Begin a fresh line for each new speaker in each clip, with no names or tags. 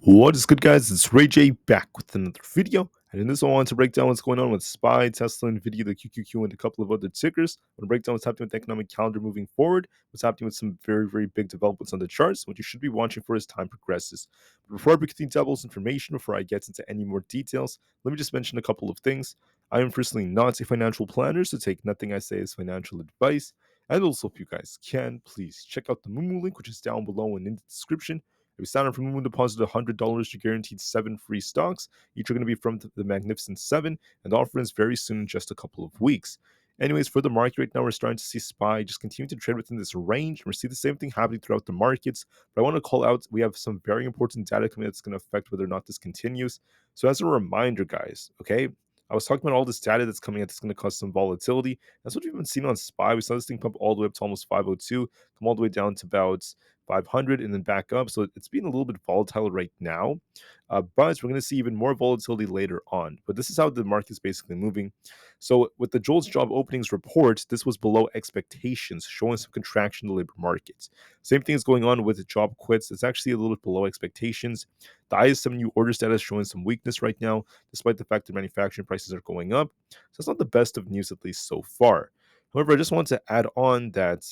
What is good, guys? It's Rey-Jay back with another video, and in this one I want to break down what's going on with SPY, Tesla, Nvda, the QQQ, and a couple of other tickers. I want to break down what's happening with the economic calendar moving forward, what's happening with some very big developments on the charts, what you should be watching for as time progresses. But before I begin to double information, before I get into any more details, let me just mention a couple of things. I am personally not a financial planner, so take nothing I say as financial advice. And also, if you guys can, please check out the Moomoo link, which is down below and in the description. If you sign up for Moomoo, deposit $100, you're guaranteed 7 free stocks. Each are going to be from the Magnificent 7, and the offer ends very soon in just a couple of weeks. Anyways, for the market right now, we're starting to see SPY just continue to trade within this range, and we see the same thing happening throughout the markets. But I want to call out, we have some very important data coming that's going to affect whether or not this continues. So as a reminder, guys, okay, I was talking about all this data that's coming out that's going to cause some volatility. That's what we've been seeing on SPY. We saw this thing pump all the way up to almost 502, come all the way down to about 500 and then back up. So it's been a little bit volatile right now, but we're going to see even more volatility later on. But this is how the market's basically moving. So with the Joel's job openings report, this was below expectations, showing some contraction in the labor market. Same thing is going on with job quits. It's actually a little bit below expectations. The ISM new order status showing some weakness right now, despite the fact that manufacturing prices are going up. So it's not the best of news, at least so far. However, I just want to add on that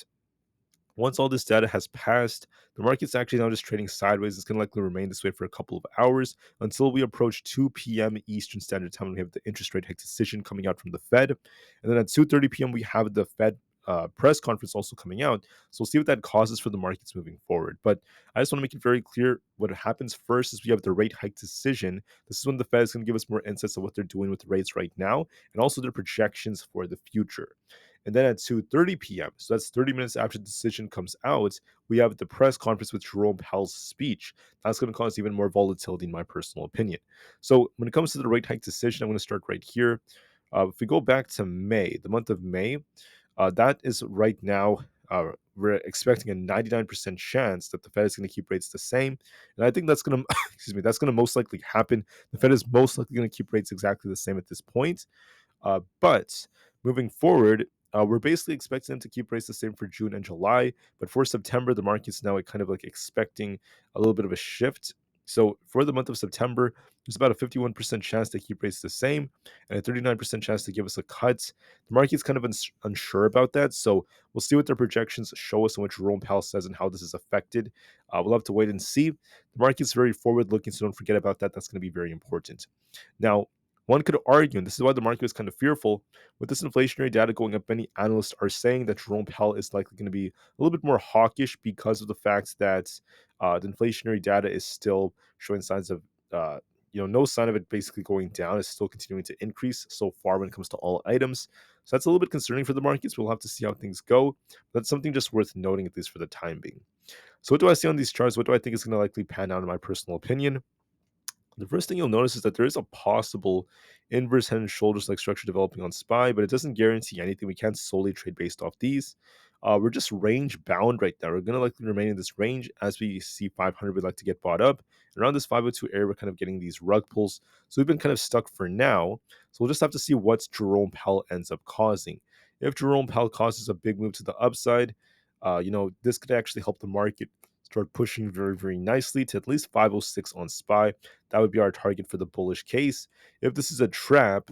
once all this data has passed, the market's actually now just trading sideways. It's going to likely remain this way for a couple of hours until we approach 2 p.m. Eastern Standard Time. We have the interest rate hike decision coming out from the Fed. And then at 2:30 p.m., we have the Fed press conference also coming out. So we'll see what that causes for the markets moving forward. But I just want to make it very clear what happens first is we have the rate hike decision. This is when the Fed is going to give us more insights of what they're doing with rates right now and also their projections for the future. And then at 2:30 p.m., so that's 30 minutes after the decision comes out, we have the press conference with Jerome Powell's speech. That's going to cause even more volatility, in my personal opinion. So when it comes to the rate hike decision, I'm going to start right here. If we go back to May, the month of May, that is right now. We're expecting a 99% chance that the Fed is going to keep rates the same, and I think that's going to, excuse me, that's going to most likely happen. The Fed is most likely going to keep rates exactly the same at this point. But moving forward, we're basically expecting them to keep rates the same for June and July. But for September, the market's now kind of like expecting a little bit of a shift. So for the month of September, there's about a 51% chance they keep rates the same and a 39% chance to give us a cut. The market's kind of unsure about that. So we'll see what their projections show us and what Jerome Powell says and how this is affected. We'll have to wait and see. The market's very forward looking, so don't forget about that. That's going to be very important. Now, one could argue, and this is why the market was kind of fearful, with this inflationary data going up, many analysts are saying that Jerome Powell is likely going to be a little bit more hawkish because of the fact that the inflationary data is still showing signs of, no sign of it basically going down. It's still continuing to increase so far when it comes to all items. So that's a little bit concerning for the markets. We'll have to see how things go. That's something just worth noting, at least for the time being. So what do I see on these charts? What do I think is going to likely pan out in my personal opinion? The first thing you'll notice is that there is a possible inverse head and shoulders like structure developing on SPY, but it doesn't guarantee anything. We can't solely trade based off these. We're just range bound right now. We're going to likely remain in this range as we see 500 would like to get bought up. And around this 502 area, we're kind of getting these rug pulls. So we've been kind of stuck for now. So we'll just have to see what Jerome Powell ends up causing. If Jerome Powell causes a big move to the upside, this could actually help the market start pushing very nicely to at least 506 on SPY. That would be our target for the bullish case. If this is a trap,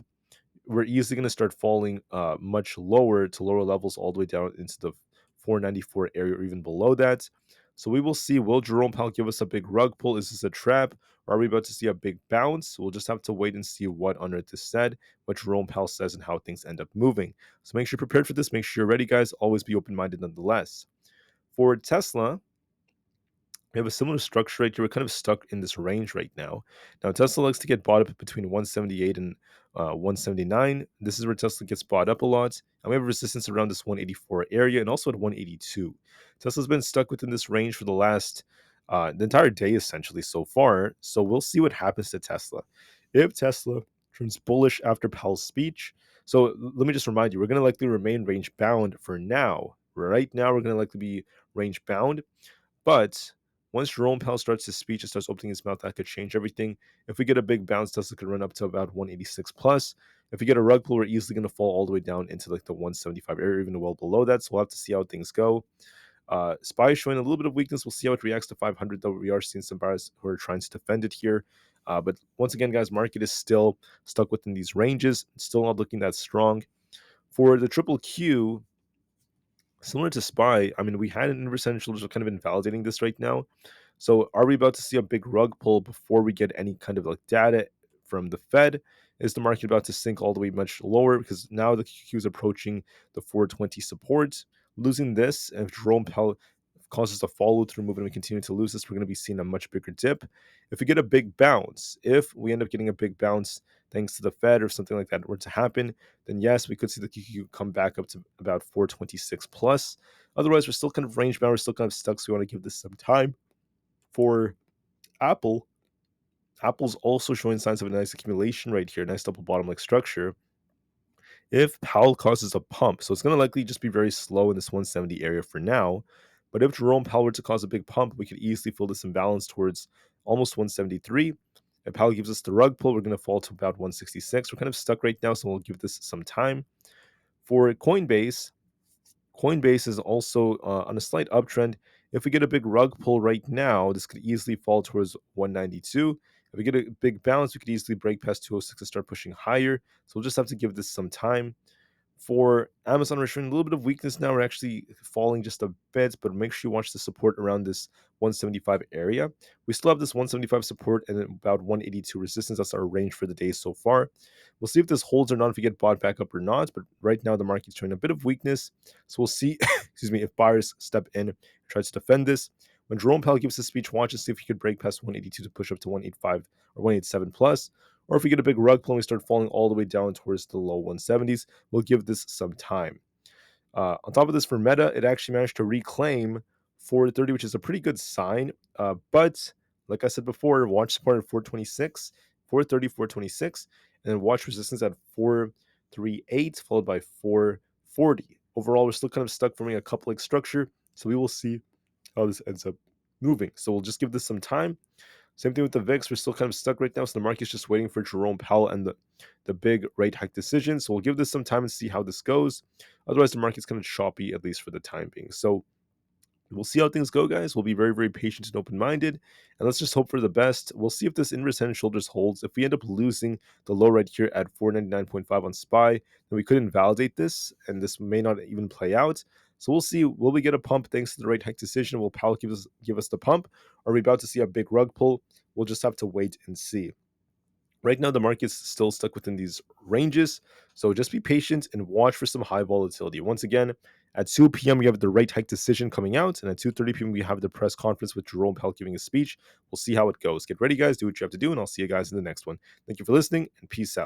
we're easily going to start falling much lower to lower levels all the way down into the 494 area or even below that. So we will see, will Jerome Powell give us a big rug pull? Is this a trap? Or are we about to see a big bounce? We'll just have to wait and see what under this said, what Jerome Powell says, and how things end up moving. So make sure you're prepared for this. Make sure you're ready, guys. Always be open-minded nonetheless. For Tesla, we have a similar structure right here. We're kind of stuck in this range right now. Now, Tesla likes to get bought up between 178 and 179. This is where Tesla gets bought up a lot. And we have resistance around this 184 area and also at 182. Tesla's been stuck within this range for the entire day, essentially, so far. So we'll see what happens to Tesla. If Tesla turns bullish after Powell's speech, so let me just remind you, we're going to likely remain range bound for now. Right now, we're going to likely be range bound. But once Jerome Powell starts his speech and starts opening his mouth, that could change everything. If we get a big bounce, Tesla could run up to about 186 plus. If we get a rug pull, we're easily going to fall all the way down into like the 175 area, even well below that. So we'll have to see how things go. SPY is showing a little bit of weakness. We'll see how it reacts to 500, though we are seeing some buyers who are trying to defend it here. But once again, guys, market is still stuck within these ranges. It's still not looking that strong. For the triple Q, similar to SPY, I mean, we had an inverse and shoulders kind of invalidating this right now. So are we about to see a big rug pull before we get any kind of like data from the Fed? Is the market about to sink all the way much lower? Because now the QQ is approaching the 420 support. Losing this, and if Jerome Powell causes a follow through movement and we continue to lose this, we're going to be seeing a much bigger dip. If we get a big bounce, if we end up getting a big bounce thanks to the Fed or something like that were to happen, then yes, we could see the QQ come back up to about 426 plus. Otherwise, we're still kind of range bound. We're still kind of stuck, so we want to give this some time. For Aapl, Apple's also showing signs of a nice accumulation right here, nice double bottom like structure. If Powell causes a pump, so it's going to likely just be very slow in this 170 area for now. But if Jerome Powell were to cause a big pump, we could easily fill this imbalance towards almost 173. If Powell gives us the rug pull, we're going to fall to about 166. We're kind of stuck right now, so we'll give this some time. For Coinbase is also on a slight uptrend. If we get a big rug pull right now, this could easily fall towards 192. If we get a big bounce, we could easily break past 206 and start pushing higher. So we'll just have to give this some time. For Amazon, we're showing a little bit of weakness now. We're actually falling just a bit, but make sure you watch the support around this 175 area. We still have this 175 support and about 182 resistance. That's our range for the day so far. We'll see if this holds or not, if we get bought back up or not. But right now, the market's showing a bit of weakness. So we'll see, excuse me, if buyers step in, try to defend this. When Jerome Powell gives his speech, watch and see if he could break past 182 to push up to 185 or 187 plus. Or if we get a big rug pull and we start falling all the way down towards the low 170s, we'll give this some time. On top of this, for Meta, it actually managed to reclaim 430, which is a pretty good sign. But like I said before, watch support at 426, 430, 426, and then watch resistance at 438, followed by 440. Overall, we're still kind of stuck forming a couple like structure, so we will see how this ends up moving. So we'll just give this some time. Same thing with the VIX. We're still kind of stuck right now, so the market's just waiting for Jerome Powell and the big rate hike decision. So we'll give this some time and see how this goes. Otherwise, the market's kind of choppy, at least for the time being. So we'll see how things go, guys. We'll be very, very patient and open-minded, and let's just hope for the best. We'll see if this inverse head and shoulders holds. If we end up losing the low right here at 499.5 on SPY, then we could invalidate this, and this may not even play out. So we'll see. Will we get a pump thanks to the rate hike decision? Will Powell give us the pump? Are we about to see a big rug pull? We'll just have to wait and see. Right now, the market's still stuck within these ranges, so just be patient and watch for some high volatility. Once again, at 2 p.m., we have the rate hike decision coming out, and at 2:30 p.m., we have the press conference with Jerome Powell giving a speech. We'll see how it goes. Get ready, guys. Do what you have to do, and I'll see you guys in the next one. Thank you for listening, and peace out.